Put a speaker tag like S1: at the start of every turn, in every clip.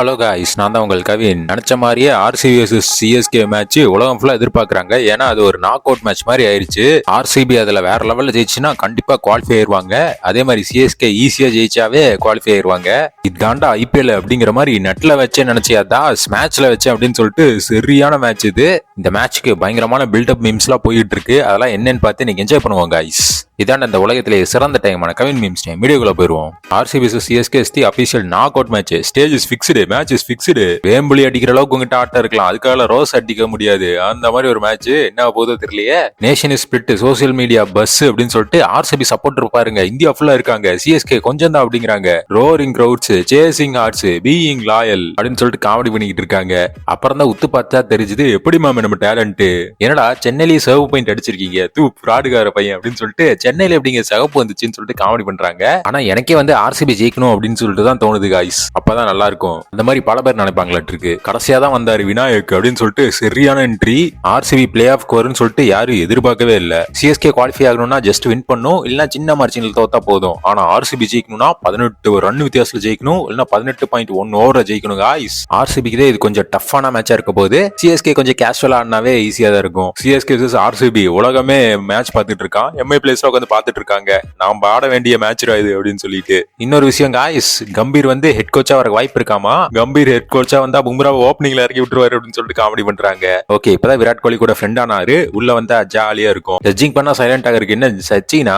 S1: Hello guys, நான் தான் உங்கள் கவின். நினைச்ச மாதிரியே RCB vs CSK மேட்ச் உலகம் ஃபுல்லா எதிர்பார்க்கறாங்க. ஏன்னா அது ஒரு நாக் அவுட் மேட்ச் மாதிரி ஆயிருச்சு. RCB அதுல வேற லெவல்ல ஜெயிச்சுன்னா கண்டிப்பா குவாலிஃபை ஆயிருவாங்க. அதே மாதிரி CSK ஈஸியா ஜெயிச்சாவே குவாலிஃபை ஆயிருவாங்க. இதாண்டா IPL அப்படிங்கிற மாதிரி நெட்ல வச்சே நினைச்சியாதான் மேட்ச்ல வச்சேன் அப்படின்னு சொல்லிட்டு சரியான மேட்ச் இது. இந்த மேட்ச்க்கு பயங்கரமான பில்டப் மீம்ஸ் எல்லாம் போயிட்டு இருக்கு. அதெல்லாம் என்னன்னு பார்த்து நீங்க என்ஜாய் பண்ணுவோம் காய்ஸ். இதான் இந்த உலகத்திலே சிறந்த டைமான கவின் மீம்ஸ் டைம். வீடியோக்குள்ள போயிருவோம். RCB vs CSK is the official knockout match. Stage is fixed, match is fixed. Vembuli அடிக்கிற அளவுக்கு உங்ககிட்ட ஆட்டம் இருக்கலாம், அதுக்காக ரோஸ் அடிக்க முடியாது. அந்த மாதிரி ஒரு மேட்ச் என்ன போதோ தெரியலையே. Nation is split, social media bus அப்படின்னு சொல்லிட்டு RCB சப்போர்ட் இருப்பாருங்க. இந்தியா ஃபுல்லா இருக்காங்க. CSK கொஞ்சம் தான் அப்படிங்கிறாங்க. Roaring grouts, chasing hearts, being loyal அப்படின்னு சொல்லிட்டு காமெடி பண்ணிக்கிட்டு இருக்காங்க. அப்புறம் தான் உத்து பார்த்தா தெரிஞ்சது எப்படி மாமே நம்ம டேலண்ட். என்னடா சென்னையிலேயே சர்வ் பாயிண்ட் அடிச்சிருக்கீங்க, தூ ஃப்ராடுகார பையன் அப்படின்னு சொல்லிட்டு சென்னையில எப்படிங்க சிகப்பு வந்துச்சுன்னு சொல்லிட்டு காமெடி பண்றாங்க. ஆனா எனக்கே வந்து RCB ஜெயிக்கணும் அப்படின்னு சொல்லிட்டு தான் தோணுது காய்ஸ். அப்பதான் நல்லா இருக்கும். அந்த மாதிரி பல பேர் நினைப்பாங்களாட்டு இருக்கு. கடைசியா தான் வந்தாரு விநாயக் அப்படின்னு சொல்லிட்டு சரியான என்ட்ரி. RCB பிளே ஆஃப் கோர்னு சொல்லிட்டு யாரும் எதிர்பார்க்கவே இல்ல. CSK குவாலிஃபை ஆகணும்னா ஜஸ்ட் வின் பண்ணும், இல்லனா சின்ன மார்ஜினில் தோத்தா போதும். ஆனா RCB ஜெயிக்கணும்னா 18 ரன் வித்தியாசத்துல ஜெயிக்கணும், இல்லனா 18.1 ஓவர்ல ஜெயிக்கணும் காய்ஸ். RCBக்கு இது கொஞ்சம் டஃப்பான மேட்சா இருக்க போது. CSK கொஞ்சம் கேஷுவலா ஆடினாவே ஈஸியா தான் இருக்கும். CSK vs RCB உலகமே மேட்ச் பார்த்துட்டு இருக்கான். MI பிளேஸ்ல உட்காந்து பார்த்துட்டு இருக்காங்க. நாம ஆட வேண்டிய மேட்ச் இது அப்படின்னு சொல்லிட்டு. இன்னொரு விஷயம் காய்ஸ், கம்பீர் வந்து ஹெட் கோச்சா வர வாய்ப்பு இருக்காமா. கம்பீர் ஹெட் கோச்சா வந்தா பும்ரா ஓப்பனிங்ல இறக்கி விட்டுருவாரு அப்படின்னு சொல்லிட்டு காமெடி பண்றாங்க. ஓகே, இப்பதான் விராட் கோலி கூட ஃப்ரெண்ட் ஆனாரு. உள்ள வந்தா ஜாலியா இருக்கும். ஜட்ஜிங் பண்ணா சைலண்டா இருக்கு. என்ன சச்சினா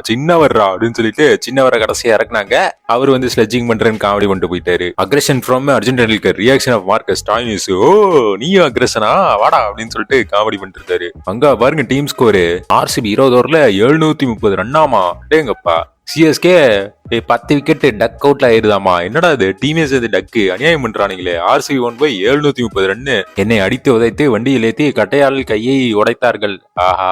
S1: சின்னவர்ரா அப்படின்னு சொல்லிட்டு சின்னவரை கடைசியா இறக்குனாங்க. அவர் வந்து ஸ்லெட்ஜிங் பண்றேன்னு காமெடி பண்ணிட்டு போயிட்டாரு. Aggression from Arjun Tendulkar, reaction of Stoinis. Oh நீயும் அக்ரெஷனா வாடா அப்படின்னு சொல்லிட்டு காமெடி பண்ணிட்டு இருக்காரு. அங்க பாருங்க டீம் ஸ்கோர். RCB 20 ஓவர்ல 730 ரன்னாமா. டேங்கப்பா. CSK 10 விக்கெட் டக் அவுட்ல ஆயிருதாமா. என்னடா இது டீமே சேர்ந்து டக்கு அநியாயம் பண்றானுங்களே. RCB 730 run. என்னை அடித்து உதைத்து வண்டியில் ஏற்றி கட்டையால் கையை உடைத்தார்கள். ஆஹா,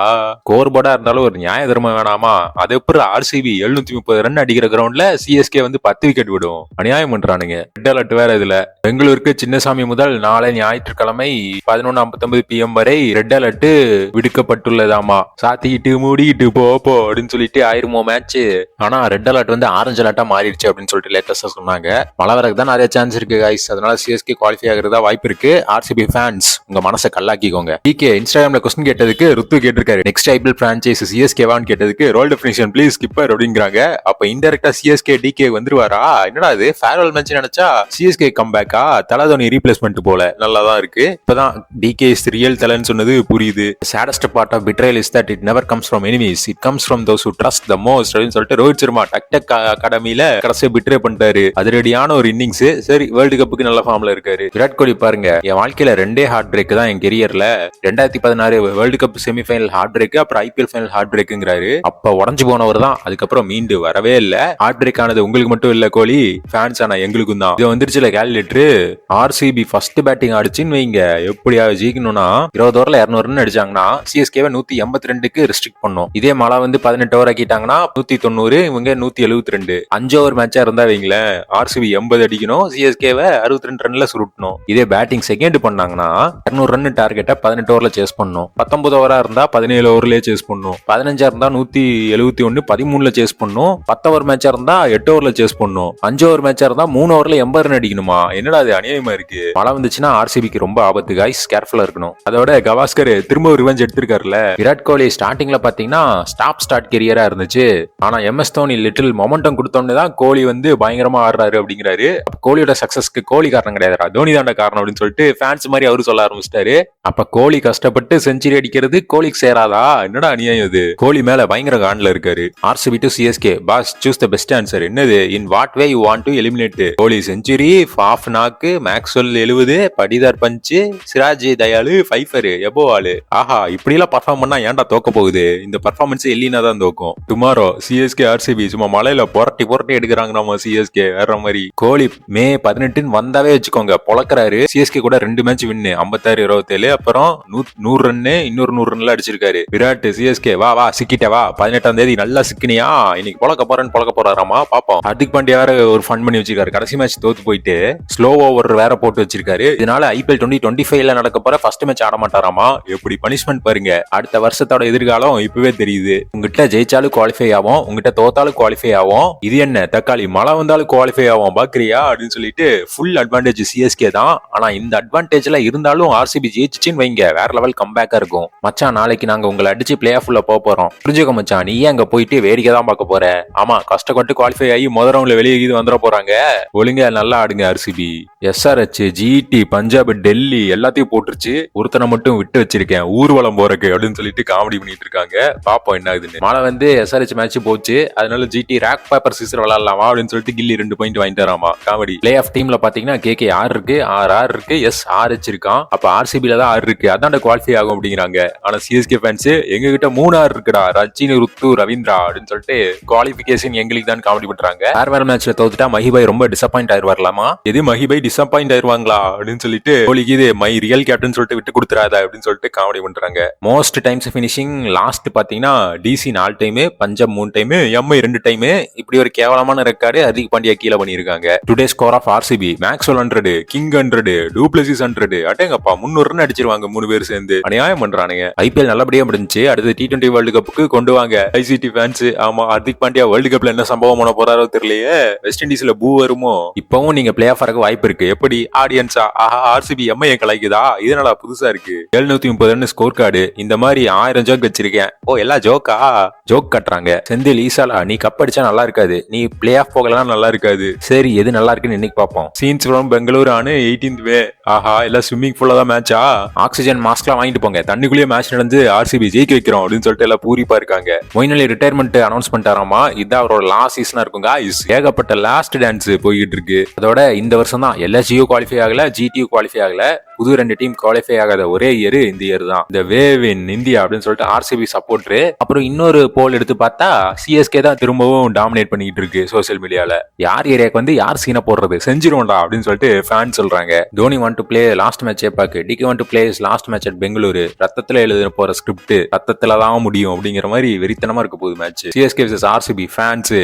S1: கோர் போர்டா இருந்தாலும் ஒரு நியாய தர்மம் வேணாமா. அது எப்படி RCB 730 ரன் அடிக்கிற கிரவுண்ட்ல CSK வந்து 10 விக்கெட் விடும். அநியாயம் பண்றானுங்க. ரெட் அலர்ட் வேற இதுல. பெங்களூருக்கு சின்னசாமி முதல் நாளை ஞாயிற்றுக்கிழமை 11:59 PM வரை ரெட் அலர்ட் விடுக்கப்பட்டுள்ளதாமா. சாத்திக்கிட்டு மூடிக்கிட்டு போ அப்படின்னு சொல்லிட்டு ஆயிருமோ மேட்ச். ஆனா ரெட் அலர்ட் வந்து ஆரஞ்சு அலர்ட்டா மாறிடுச்சு அப்படின்னு சொல்லிட்டு லேட்டஸ்டா சொன்னாங்க. மழை வரக்கு தான் நிறைய சான்ஸ் இருக்கு கைஸ். அதனால CSK குவாலிஃபை ஆகிறதா வாய்ப்பு இருக்கு. RCB ஃபேன்ஸ் உங்க மனசை கல்லாக்கிக்கோங்க. டிகே இன்ஸ்டாகிராம்ல கொஸ்டின் கேட்டதுக்கு ருத்து கேட்டிருக்காரு, நெக்ஸ்ட் IPL பிரான்ச்சைஸ் CSK வான்னு கேட்டதுக்கு ரோல் டெஃபினிஷன் ப்ளீஸ் ஸ்கிப்பர் அப்படிங்கிறாங்க. அப்ப இன்டெரக்டா CSK DK வந்துருவாரா? என்னடா இது ஃபேர்வெல் மேட்ச் நினைச்சா CSK கம்பேக்கா? தலதோனி ரீப்ளேஸ்மெண்ட் போல. நல்லா தான் இருக்கு. இப்பதான் DK இஸ் ரியல் தலன்னு சொன்னது புரியுது. Saddest part of betrayal is that it never comes from enemies, it comes from those who trust the most அப்படின்னு சொல்லிட்டு ரோஹித் சர்மா டக் அகாடமியில கடைசியா பிட்ரே பண்ணிட்டாரு. அதிரடியான ஒரு இன்னிங்ஸ். சரி, வேர்ல்டு கப்புக்கு நல்ல ஃபார்ம்ல இருக்காரு. விராட் கோலி பாருங்க, என் வாழ்க்கையில 2 ஹார்ட் பிரேக் தான் என் கெரியர்ல. 2016 world cup semifinal heart break, அப்புறம் IPL ஃபைனல் ஹார்ட் பிரேக்குங்கிறாரு. அப்ப உடஞ்சு போனவர் தான். அதுக்கப்புறம் மீண்டு வரவே இல்ல. ஹார்ட் பிரேக் ஆனது உங்களுக்கு மட்டும் இல்ல கோலி ஃபேன்ஸ், ஆனா எங்களுக்கும் தான். இது வந்துருச்சுல கால்குலேட்டர். RCB ஃபர்ஸ்ட் பேட்டிங் ஆடிச்சுன்னு வைங்க, எப்படியாவது ஜெயிக்கணும்னா 20 ஓவர்ல 200 ரன் அடிச்சாங்கன்னா CSK 182க்கு ரெஸ்ட்ரிக்ட் பண்ணும். இதே மழை வந்து 18 ஓவர் ஆக்கிட்டாங்கன்னா 190, இவங்க 172. 5 ஓவர் மேட்சா இருந்தா வைங்களேன், RCB 80 அடிக்கணும், CSK 62 ரன்ல சுருட்டணும். இதே பேட்டிங் செகண்ட் பண்ணாங்கன்னா 200 ரன் டார்கெட்டை 18 ஓவர்ல சேஸ் பண்ணும். 19 ஓவரா இருந்தா 17 ஓவர்லயே சேஸ் பண்ணும். 15 இருந்தா 171 13ல சேஸ் பண்ணும். 10 ஓவர் மேட்சா இருந்தா 8 ஓவர்ல சேஸ் பண்ணும். 5 ஓவர் மேட்சா இருந்தா 3 ஓவர்ல 80 ரன் அடிக்கணுமா. என்னடா அது அநியாயமா இருக்கு. மழை வந்துச்சுன்னா RCBக்கு ரொம்ப ஆபத்து காய்ஸ், கேர்ஃபுல்லா இருக்கணும். அதோட கவாஸ்கர் திரும்ப ரிவெஞ்ச் எடுத்திருக்காருல. விராட் கோலி ஸ்டார்டிங்ல பாத்தீங்கன்னா ஸ்டார்ட் கெரியரா இருந்துச்சு. ஆனா MS தோனி லிட்டில் மொமெண்டம் கொடுத்தோன்னு தான் கோலி வந்து பயங்கரமா ஆடுறாரு அப்படிங்கிறாரு. கோலியோட சக்சஸ்க்கு கோலி காரணம் கிடையாதுடா, தோனி தாண்ட காரணம் அப்படின்னு சொல்லிட்டு ஃபேன்ஸ் மாதிரி அவரு சொல்ல ஆரம்பிச்சிட்டாரு. அப்ப கோலி கஷ்டப்பட்டு செஞ்சுரி அடிக்கிறது கோலிக்கு சேராதா? என்னடா அநியாயம் இது. கோலி மேல பயங்கர காண்ட்ல இருக்காரு. RCB to CSK, boss choose the best answer. என்னது? In what way you want to eliminate? Kohli century, Faf knock, Maxwell 70, Patidar punch, Siraj Dayal, fifer எபோ ஆளு. ஆஹா, இப்படி எல்லாம் பர்ஃபார்ம் பண்ணா ஏன்டா தோக்க போகுது? இந்த பர்ஃபார்மன்ஸ் எல்லினா தான் தோக்கும். டுமாரோ CSK RCB சும்மா மலையில புரட்டி எடுக்கிறாங்க நம்ம CSK வேற மாதிரி. கோலி மே 18 வந்தாவே வச்சுக்கோங்க பொழக்கிறாரு. CSK கூட 2 மேட்ச் வின்னு, 56-27. அப்புறம் 100 ரன்னு, இன்னொரு 100 ரன்ல அடிச்சிருக்காரு. விராட் CSK வா சிக்கிட்ட வா, 18ஆம் தேதி நல்லா சிக்கினியா, இன்னைக்கு பொழக்க போறாராமா, பாப்போம். ஹார்திக் பாண்டியா வேற ஒரு ஃபன் பண்ணி வச்சிருக்காரு. கடைசி மேட்ச் தோத்து போயிட்டு ஸ்லோ ஓவர் வேற போட்டு வச்சிருக்காரு. இதனால IPL 2025ல நடக்க போற ஃபர்ஸ்ட் மேட்ச் ஆட மாட்டாராமா. எப்படி பனிஷ்மெண்ட் பாருங்க. அடுத்த வருஷத்தோட எதிர்காலம் இப்பவே தெரியுது. உங்ககிட்ட ஜெயிச்சாலும் குவாலிஃபை ஆகும், உங்ககிட்ட தோத்தாலும் குவாலிஃபை ஆகும். போறோம். இது என்ன தக்காளி மழை வந்தாலும் குவாலிஃபை ஆகும் பாக்குறியா அப்படின்னு சொல்லிட்டு ஃபுல் அட்வான்டேஜ் சிஎஸ்கே தான். ஆனா இந்த அட்வான்டேஜ்ல இருந்தாலும் ஆர்சிபி ஜெயிச்சுன்னு வைங்க, வேற லெவல் கம்பேக்கா இருக்கும். மச்சான் நாளைக்கு நாங்க உங்களை அடிச்சு பிளே ஆஃப்ல போறோம், புரிஞ்சுக்க மச்சான். நீ அங்க போயிட்டு வேடிக்கை தான் பார்க்க போற. ஆமா கஷ்டப்பட்டு குவாலிஃபை ஆகி முதல் ரவுண்ட்ல வெளியே இது வந்துட போறாங்க. ஒழுங்கா நல்லா ஆடுங்க RCB. SRH, GT, Punjab, Delhi எல்லாத்தையும் போட்டுருச்சு. ஒருத்தனை மட்டும் விட்டு வச்சிருக்கேன் ஊர்வலம் போறக்கு அப்படின்னு சொல்லிட்டு காமெடி பண்ணிட்டு இருக்காங்க. பாப்போம் என்ன ஆகுதுன்னு. மழை வந்து SRH மேட்ச் போச்சு, அதனால GT ரேக் பேப்பர் சீசர் விளையாடலாமா அப்படின்னு சொல்லிட்டு கில்லி 2 பாயிண்ட் வாங்கிட்டு வராமா. காமெடி. பிளே ஆஃப் டீம்ல பாத்தீங்கன்னா KK 6 இருக்கு, RR இருக்கு, RH இருக்கான். அப்ப RCBல தான் 6 இருக்கு, அதான் குவாலிஃபை ஆகும் அப்படிங்கிறாங்க. ஆனா CSK ஃபேன்ஸ் எங்க கிட்ட 3 R இருக்குடா, ரச்சின், ருத்து, ரவீந்திரா அப்படின்னு சொல்லிட்டு குவாலிஃபிகேஷன் எங்களுக்கு தான் காமெடி பண்றாங்க. ஃபேர்வெல் மேட்ச்ல தோத்துட்டா மஹிபாய் ரொம்ப டிசப்பாயிண்ட் ஆயிருவார்லாமா. எது மஹிபாய் டிசப்பாயிண்ட் ஆயிருவாங்களா அப்படின்னு சொல்லிட்டு கோலிக்கு இது மை ரியல் கேப்டன் சொல்லிட்டு விட்டு கொடுத்துறாத அப்படின்னு சொல்லிட்டு காமெடி பண்றாங்க. மோஸ்ட் டைம்ஸ் பினிஷிங் லாஸ்ட் பாத்தீங்கன்னா DC 4 time, Punjab 3 time, MI 2 time. இப்படி ஒரு கேவலமான ரெக்கார்டு ஹர்திக் பாண்டியா கீழே பண்ணிருக்காங்க. Today score of RCB Maxwell 100, king 100, du Plessis 100. அட்டேங்கப்பா 300 ரன் அடிச்சிருவாங்க 3 பேர் சேர்ந்து. அநியாயம் பண்றானுங்க. IPL நல்லபடியா முடிஞ்சு அடுத்து T20 வேர்ல்டு கப்புக்கு கொண்டு வாங்க ICT ஃபேன்ஸ். ஆமா ஹர்திக் பாண்டியா வேர்ல்டு கப்ல என்ன சம்பவம் பண்ண போறாரோ தெரியலையே. வெஸ்ட் இண்டீஸ்ல பூ வருமோ. இப்பவும் நீங்க பிளே ஆஃப் ஆக வாய்ப்பு இருக்கு. எப்படி ஆடியன்ஸா ஆஹா RCB MI கலைக்குதா, இதனால புதுசா இருக்கு. 730 ரன் ஸ்கோர் கார்டு. இந்த மாதிரி 1000 ஜோக் வச்சிருக்கேன். ஓ எல்லாம் ஜோக்கா, ஜோக் கட்டுறாங்க. செந்தில் ஈசாலா நீ கப் அடிச்சா நல்லா இருக்காது, நீ பிளே ஆஃப் போகலாம் நல்லா இருக்காது. சரி எது நல்லா இருக்குன்னு இன்னைக்கு பாப்போம். சீன்ஸ் ஃப்ரம் பெங்களூர் ஆனு 18th மே. ஆஹா எல்லாம் ஸ்விம்மிங் பூல்ல தான் மேட்சா. ஆக்சிஜன் மாஸ்க்லாம் வாங்கிட்டு போங்க, தண்ணிக்குள்ளேயே மேட்ச் நடந்து RCB ஜெயிக்க வைக்கிறோம் அப்படின்னு சொல்லிட்டு எல்லாம் பூரிப்பா இருக்காங்க. மொயின் அலி ரிட்டையர்மெண்ட் அனௌன்ஸ் பண்ணிட்டாராமா. இதுதான் அவரோட லாஸ்ட் சீசனா இருக்குங்க. ஏகப்பட்ட லாஸ்ட் டான்ஸ் போய்கிட்டு இருக்கு. அதோட இந்த வருஷம் தான் LSU குவாலிஃபை ஆகல, GTU குவாலிஃபை ஆகல. புது 2 டீம் குவாலிஃபை ஆகாத ஒரே இயர் இந்த இயர் தான். இந்த வேவ் இன் இந்தியா அப்படின்னு சொல்லிட்டு RCB சப்போர்ட். அப்புறம் இன்னொரு போல் எடுத்து பார்த்தா CSK தான் திரும்பவும் டாமினேட் பண்ணிட்டு இருக்கு சோசியல் மீடியால. யார் ஏரியாக்கு வந்து யார் சீனை போடுறது செஞ்சிருவோம்டா அப்படின்னு சொல்லிட்டு ஃபேன் சொல்றாங்க. Dhoni want to play last match ஏப்பாக்கு, DK want to play last match at Bengaluru. ரத்தத்துல எழுத போற ஸ்கிரிப்ட் ரத்தத்துல தான் முடியும் அப்படிங்கிற மாதிரி வெறித்தனமா இருக்க போகுது match. CSK vs RCB fans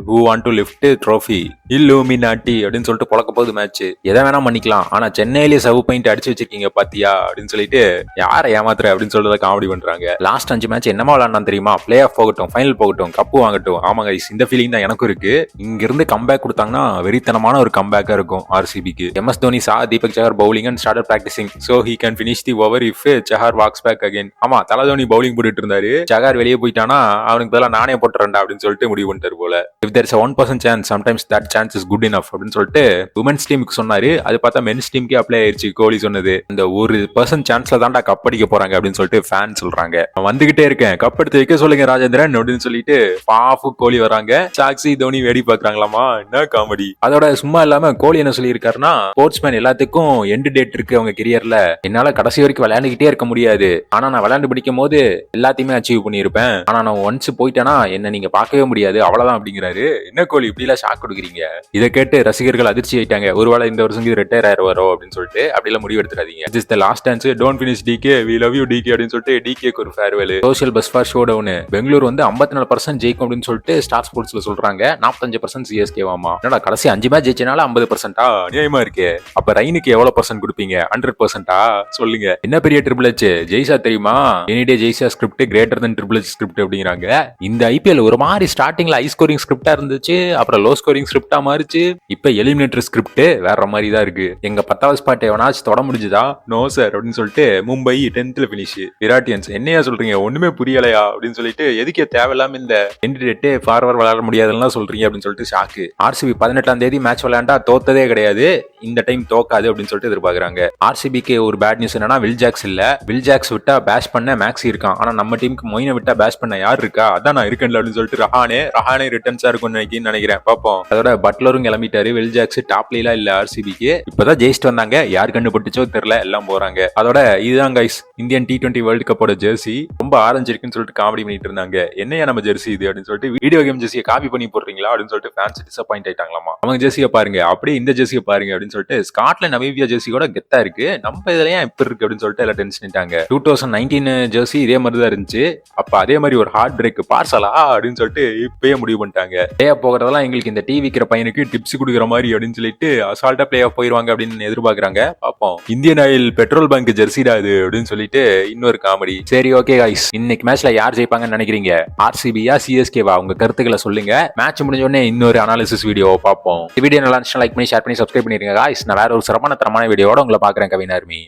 S1: who want to lift trophy இல்லுமினாட்டி அப்படின்னு சொல்லிட்டு பொழக்க போகுது மேட்ச். எதை வேணா பண்ணிக்கலாம், ஆனா சென்னையிலேயே சவு பாயிண்ட் அடிச்சு வச்சிருக்கீங்க பாத்தியா அப்படின்னு சொல்லிட்டு யாரை ஏமாத்துற அப்படின்னு சொல்லிட்டு காமெடி பண்றாங்க. லாஸ்ட் 5 மேட்ச் என்னமா விளையாடலாம் தெரியுமா, பிளே ஆஃப் போகட்டும், ஃபைனல் போகட்டும், கப்பு வாங்கட்டும். ஆமாங்க இந்த ஃபீலிங் தான் எனக்கும் இருக்கு. இங்க இருந்து கம்பேக் கொடுத்தாங்கன்னா வெறித்தனமான ஒரு கம்பேக்கா இருக்கும் RCBக்கு. MS Dhoni saw Deepak Chahar bowling and started practicing so he can finish the over if Chahar walks back again. ஆமா தல தோனி பவுலிங் போட்டுட்டு இருந்தாரு, Chahar வெளியே போயிட்டானா அவனுக்கு பதிலா நானே போட்டுறேன்டா அப்படின்னு சொல்லிட்டு முடிவு பண்ணிட்டாரு போல. If there is a 1% chance sometimes that chance is good enough அப்படின்னு சொல்லிட்டு உமன்ஸ் டீமுக்கு சொன்னாரு. அது பார்த்தா மென்ஸ் டீமுக்கே அப்ளை ஆயிருச்சு. கோலி சொன்னது அந்த 1% சான்ஸ்ல தான்டா கப் அடிக்க போறாங்க அப்படின்னு சொல்லிட்டு ஃபேன் சொல்றாங்க. வந்துகிட்டே இருக்கேன், கப் எடுத்து வைக்க சொல்லுங்க ராஜேந்திரன் அப்படின்னு சொல்லிட்டு பாஃபு கோலி வராங்க. சாக்ஸி தோனி வேடி பாக்குறாங்களாமா. என்ன காமெடி. அதோட சும்மா இல்லாம கோலி என்ன சொல்லி இருக்காருன்னா, ஸ்போர்ட்ஸ்மேன் எல்லாத்துக்கும் எண்ட் டேட் இருக்கு அவங்க கெரியர்ல. என்னால கடைசி வரைக்கும் விளையாண்டுகிட்டே இருக்க முடியாது, ஆனா நான் விளையாண்டு பிடிக்கும் போது எல்லாத்தையுமே அச்சீவ் பண்ணிருப்பேன். ஆனா நான் ஒன்ஸ் போயிட்டேன்னா என்ன நீங்க பார்க்கவே முடியாது அவ்வளவுதான் அப்படிங்கிறாரு. என்ன கோலி இப்படி எல்லாம் ஷாக் கொடுக்குறீங்க. இதை கேட்டு ரசிகர்கள் அதிர்ச்சி ஆயிட்டாங்க. ஒருவேளை இந்த வருஷம் ரிட்டையர் ஆயிருவாரோ அப்படின்னு சொல்லிட்டு அப்படிலாம் முடிவு எடுத்துறாதீங்க. This is the last chance, don't finish DK, we love you DK அப்படின்னு சொல்லிட்டு DKக்கு ஒரு farewell. Social bus for show down. Bengaluru வந்து 54% ஜெயிக்கும் அப்படின்னு சொல்லிட்டு ஸ்டார் ஸ்போர்ட்ஸ்ல சொல்றாங்க. 45% CSK வாமா. என்னடா கடைசி 5 மேட்ச் ஜெயிச்சனால 50%? நியாயமா இருக்கு. அப்ப ரைனுக்கு எவ்வளவு பர்சன்ட் கொடுப்பீங்க? 100%? சொல்லுங்க. என்ன பெரிய ட்ரிபிள் H ஜெய்சா தெரியுமா? எனிடே ஜெய்சா script greater than triple H script அப்படிங்கிறாங்க. இந்த IPL ஒரு மாதிரி ஸ்டார்டிங்ல ஹை ஸ்கோரிங் ஸ்கிரிப்டா இருந்துச்சு, அப்புறம் லோ ஸ்கோரிங் ஸ்கிரிப்டா மாறிச்சு. இப்ப எலிமினேட்டர் ஸ்கிரிப்ட் வேற மாதிரி தான் இருக்கு. எங்க 10வது ஸ்பாட் எவனாச்சும் தொட முடிஞ்சுதா? நோ சார் அப்படின்னு சொல்லிட்டு மும்பை 10th பினிஷ். விராட்டியன்ஸ் என்னையா சொல்றீங்க, ஒண்ணுமே புரியலையா அப்படின்னு சொல்லிட்டு எதுக்கே தேவையில்லாம இந்த என்டிடேட்டே ஃபார்வர்ட் விளையாட முடியாதுன்னு சொல்றீங்க அப்படின்னு சொல்லிட்டு ஷாக்கு. RCB 18ஆம் தேதி மேட்ச் விளையாண்டா தோத்ததே கிடையாது, இந்த டைம் தோக்காது அப்படின்னு சொல்லிட்டு எதிர்பார்க்கறாங்க. RCBக்கு ஒரு பேட் நியூஸ் என்னன்னா வில் ஜாக்ஸ் இல்ல. வில் ஜாக்ஸ் விட்டா பேஷ் பண்ண மேக்ஸி இருக்கான், ஆனா நம்ம டீமுக்கு மொயினை விட்டா பேஷ் பண்ண யார் இருக்கா? அதான் நான் இருக்கேன்ல அப்படின்னு சொல்லிட்டு ரஹானே ரிட்டர்ன்ஸா இருக்கும்னு நினைக்கிறேன். பாப்போம். அதோட பட்லரும் கிளம்பிட்டாரு. வில் ஜாக்ஸ் டாப்ல இல்ல RCBக்கு. இப்பதான் ஜெயிச்சுட்டு வந்தாங்க, யார் கண்டுபிடிச்சோ தெரியல, எல்லாம் போறாங்க. அதோட இதுதான் கைஸ் இந்தியன் T20 வேர்ல்டு கப்போட ஜெர்சி. ரொம்ப ஆரஞ்சு இருக்குன்னு சொல்லிட்டு காமெடி பண்ணிட்டு இருந்தாங்க. என்னையா நம்ம ஜெர்சி இது அப்படின்னு சொல்லிட்டு வீடியோ கேம் ஜெர்சியை காப்பி பண்ணி போடுறீங்களா அப்படின்னு சொல்லிட்டு ஃபேன்ஸ் டிசப்பாயிண்ட் ஆயிட்டாங்களாமா. அவங்க ஜெர்சியை பாருங்க, அப்படியே இந்த ஜெர்சியை பாருங்க அப்படின்னு சொல்லிட்டு ஸ்காட்லாந்து நமீபியா ஜெர்சி கூட கெத்தா இருக்கு, நம்ம இதுல ஏன் இப்ப இருக்கு அப்படின்னு சொல்லிட்டு எல்லாம் டென்ஷன் ஆயிட்டாங்க. 2019 ஜெர்சி இதே மாதிரி தான் இருந்துச்சு. அப்ப அதே மாதிரி ஒரு ஹார்ட் பிரேக் பார்சலா அப்படின்னு சொல்லிட்டு இப்பயே முடிவு பண்ணிட்டாங்க. பிளே ஆஃப் போகிறதெல்லாம் எங்களுக்கு இந்த டிவி விக்கிற பையனுக்கு டிப்ஸ் கொடுக்குற மாதிரி அப்படின்னு சொல்லிட்டு அசால்ட்டா பிளே ஆஃப் போயிருவாங்க அப்படின்னு எதிர்பார்க்கறாங்க. பாப்போம். இந்தியன் ஆயில் பெட்ரோல் பங்க் ஜெர்சிடா இது அப்படின்னு சொல்லிட்டு இன்னொரு காமெடி. சரி ஓகே गाइस, இன்னைக்கு மேட்ச்ல யார் ஜெயிப்பாங்கன்னு நினைக்கிறீங்க? ஆர்சிபியா சிஎஸ்கேவா? உங்க கருத்துக்களை சொல்லுங்க. மேட்ச் முடிஞ்ச உடனே இன்னொரு அனாலிசிஸ் வீடியோ பார்ப்போம். வீடியோ நல்லா இருந்துச்சுன்னா லைக் பண்ணி ஷேர் பண்ணி சப்ஸ்கிரைப் பண்ணிருங்க गाइस. நான் வேற ஒரு சிறப்பான தரமான வீடியோட உங்களை பாக்குறேன் கவின் ஆர்மி.